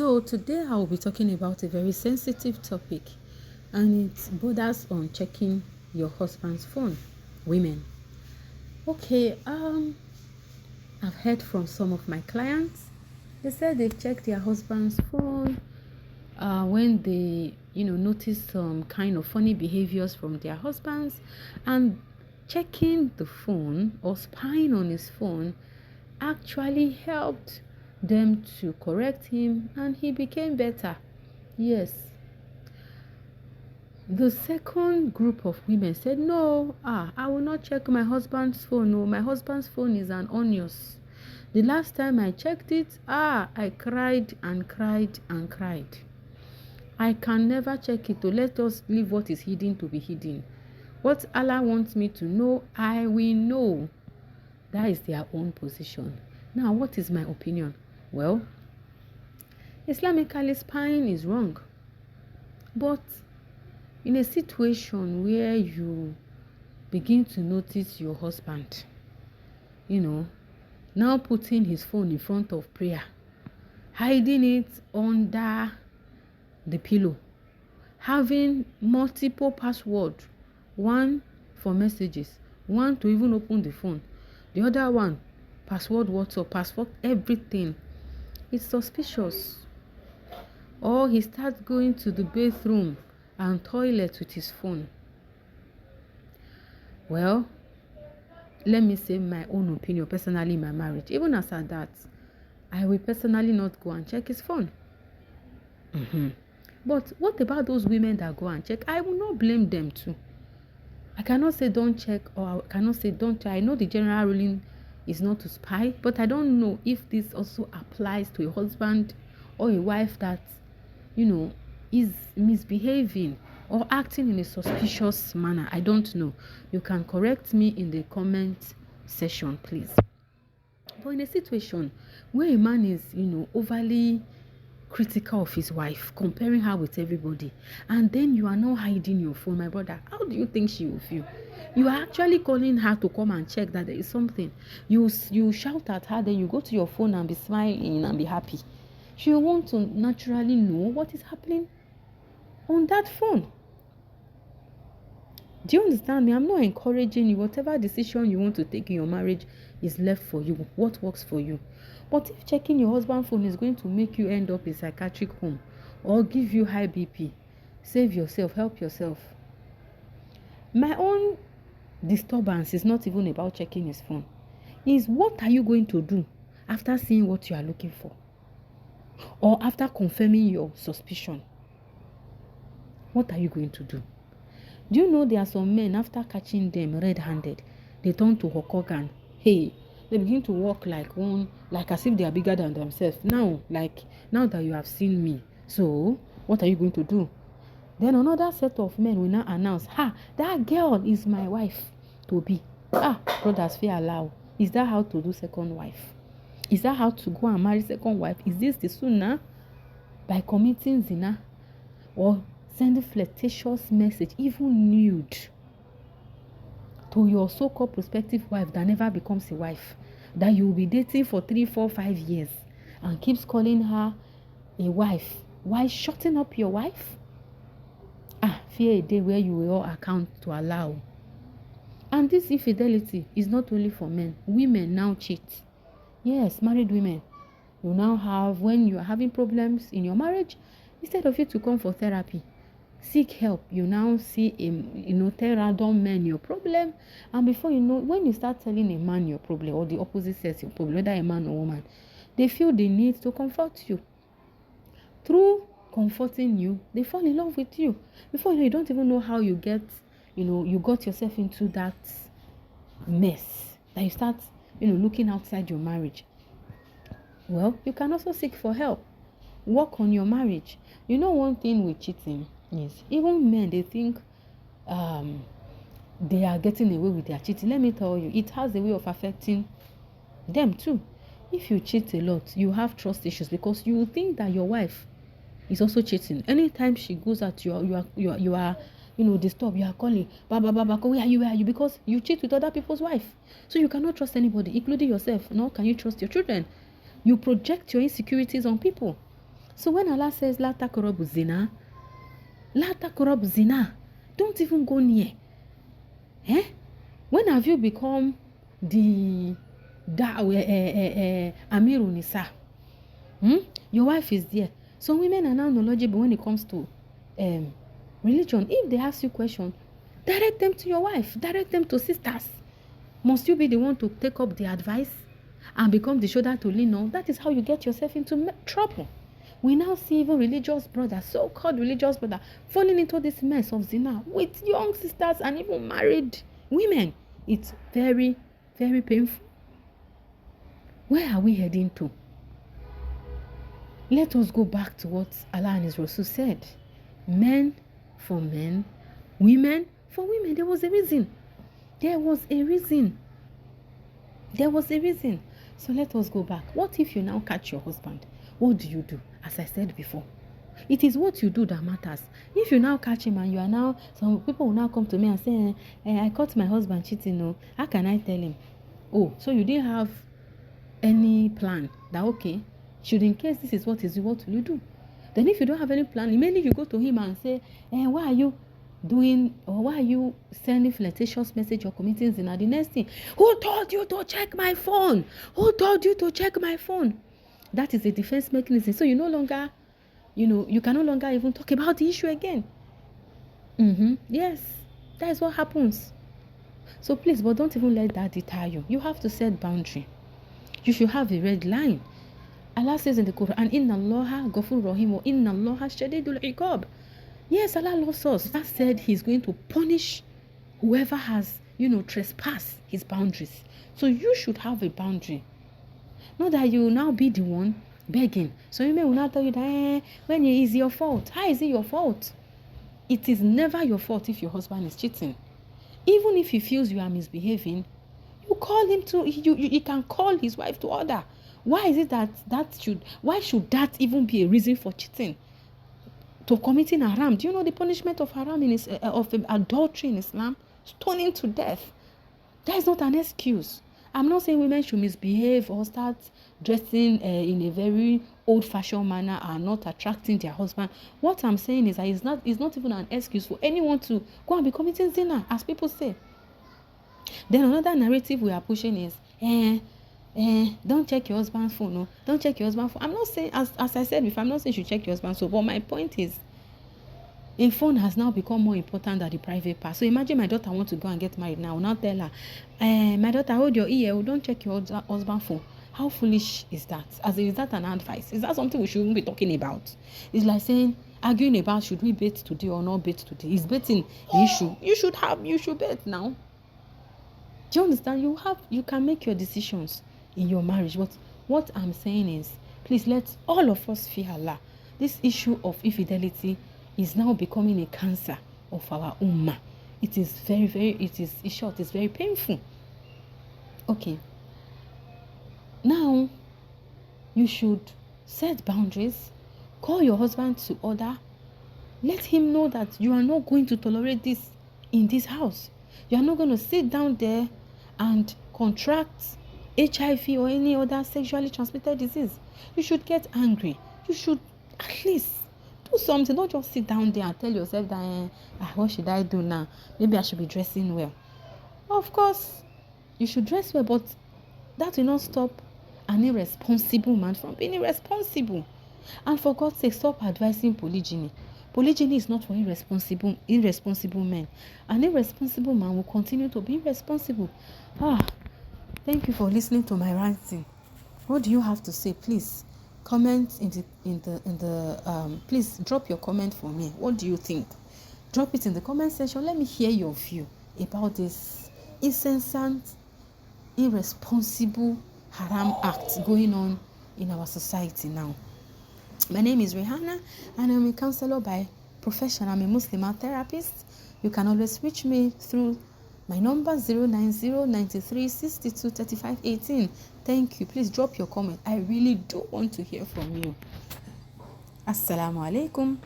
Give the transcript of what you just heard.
So today I will be talking about a very sensitive topic, and it borders on checking your husband's phone. Women. Okay, I've heard from some of my clients. They said they've checked their husband's phone when they, notice some kind of funny behaviors from their husbands, and checking the phone or spying on his phone actually helped them to correct him and he became better. Yes. The second group of women said, no, I will not check my husband's phone. No, my husband's phone is an onions. The last time I checked it, I cried and cried and cried. I can never check it. So let us leave what is hidden to be hidden. What Allah wants me to know, I will know. That is their own position. Now, what is my opinion? Well, Islamically, spying is wrong. But in a situation where you begin to notice your husband, now putting his phone in front of prayer, hiding it under the pillow, having multiple passwords, one for messages, one to even open the phone, the other one, password WhatsApp, password everything. It's suspicious. Or he starts going to the bathroom and toilet with his phone. Well, let me say my own opinion personally in my marriage. Even as at that, I will personally not go and check his phone. But what about those women that go and check? I will not blame them too. I cannot say don't check, or I cannot say don't check. I know the general ruling is not to spy, but I don't know if this also applies to a husband or a wife that, is misbehaving or acting in a suspicious manner. I don't know. You can correct me in the comment section, please. But in a situation where a man is, overly critical of his wife, comparing her with everybody, and then you are now hiding your phone, my brother, how do you think she will feel? You are actually calling her to come and check that there is something. You shout at her, then you go to your phone and be smiling and be happy. She will want to naturally know what is happening on that phone. Do you understand me? I'm not encouraging you. Whatever decision you want to take in your marriage is left for you. What works for you. But if checking your husband's phone is going to make you end up in psychiatric home or give you high BP, save yourself, help yourself. My own disturbance is not even about checking his phone. It's what are you going to do after seeing what you are looking for? Or after confirming your suspicion? What are you going to do? Do you know there are some men, after catching them red-handed, they turn to Hokogan. Hey, they begin to walk like as if they are bigger than themselves. Now that you have seen me, so what are you going to do? Then another set of men will now announce, that girl is my wife to be. Brothers, fear allow. Is that how to do second wife? Is that how to go and marry second wife? Is this the sunnah? By committing zina or sending flirtatious message, even nude, to your so-called prospective wife that never becomes a wife, that you will be dating for 3, 4, 5 years and keeps calling her a wife. Why shutting up your wife? Fear a day where you will all account to allow. And this infidelity is not only for men. Women now cheat. Yes, married women. You now have, when you are having problems in your marriage, instead of you to come for therapy, seek help, you now see tell random men your problem, and before you know, when you start telling a man your problem or the opposite sex your problem, whether a man or woman, they feel the need to comfort you. Through comforting you, they fall in love with you. Before you don't even know how you get, you got yourself into that mess that you start, looking outside your marriage. Well, you can also seek for help. Work on your marriage. One thing with cheating is even men, they think they are getting away with their cheating. Let me tell you, it has a way of affecting them too. If you cheat a lot, you have trust issues because you think that your wife is also cheating. Anytime she goes out, you are disturbed, you are calling, where are you? Because you cheat with other people's wife. So you cannot trust anybody, including yourself. Nor can you trust your children. You project your insecurities on people. So when Allah says, La taqrabu zina, La taqrabu zina, don't even go near. Eh? When have you become the Amirul Nisa? Your wife is there. Some women are now knowledgeable when it comes to religion. If they ask you questions, direct them to your wife, direct them to sisters. Must you be the one to take up the advice and become the shoulder to lean on? That is how you get yourself into trouble. We now see even religious brothers, so-called religious brothers, falling into this mess of zina with young sisters and even married women. It's very, very painful. Where are we heading to? Let us go back to what Allah and His Rasul said. Men for men, women for women. There was a reason. There was a reason. So let us go back. What if you now catch your husband? What do you do? As I said before, it is what you do that matters. If you now catch him and you are now, some people will now come to me and say, I caught my husband cheating. No, how can I tell him? Oh, so you didn't have any plan that, okay, should in case this is what will you do? Then if you don't have any plan, immediately you go to him and say, why are you doing, or why are you sending flirtatious message or committing zina? The next thing, who told you to check my phone? Who told you to check my phone? That is a defense mechanism. So you no longer, you can no longer even talk about the issue again. Yes, that is what happens. So please, but don't even let that deter you. You have to set boundary. You should have a red line. Allah says in the Quran, Inna Allaha Ghafur Rahim wa Inna Allaha Shadidul Iqab. Yes, Allah loves us. That said, He's going to punish whoever has, trespassed His boundaries. So you should have a boundary. Not that you will now be the one begging. So you may will not tell you that when it is your fault. How is it your fault? It is never your fault if your husband is cheating. Even if he feels you are misbehaving, you call him to, you can call his wife to order. Why is it why should that even be a reason for cheating? To committing haram. Do you know the punishment of haram of adultery in Islam? Stoning to death. That is not an excuse. I'm not saying women should misbehave or start dressing in a very old-fashioned manner and not attracting their husband. What I'm saying is that it's not even an excuse for anyone to go and be committing zina, as people say. Then another narrative we are pushing is, don't check your husband's phone. No, don't check your husband's phone. I'm not saying, as I said before, I'm not saying you should check your husband's phone. But my point is, a phone has now become more important than the private part. So imagine my daughter wants to go and get married now. I will now tell her, my daughter, hold your ear. Don't check your husband's phone. How foolish is that? Is that an advice? Is that something we shouldn't be talking about? It's like saying, arguing about should we bait today or not bait today. Is baiting the issue? You should bait now. Do you understand? You can make your decisions in your marriage. But what I'm saying is, please let all of us fear Allah. This issue of infidelity is now becoming a cancer of our ummah. It is it's very painful. Okay. Now, you should set boundaries. Call your husband to order. Let him know that you are not going to tolerate this in this house. You are not going to sit down there and contract HIV or any other sexually transmitted disease. You should get angry. You should at least do something. Don't just sit down there and tell yourself that, what should I do now? Maybe I should be dressing well. Of course, you should dress well, but that will not stop an irresponsible man from being irresponsible. And for God's sake, stop advising polygyny. Polygyny is not for irresponsible men. An irresponsible man will continue to be irresponsible. Thank you for listening to my ranting. What do you have to say? Please comment please drop your comment for me. What do you think? Drop it in the comment section. Let me hear your view about this insensate, irresponsible haram act going on in our society now. My name is Rihanna and I'm a counselor by profession. I'm a Muslim therapist. You can always reach me through my number 090-93-62-35-18. Thank you. Please drop your comment. I really do want to hear from you. Assalamu alaikum.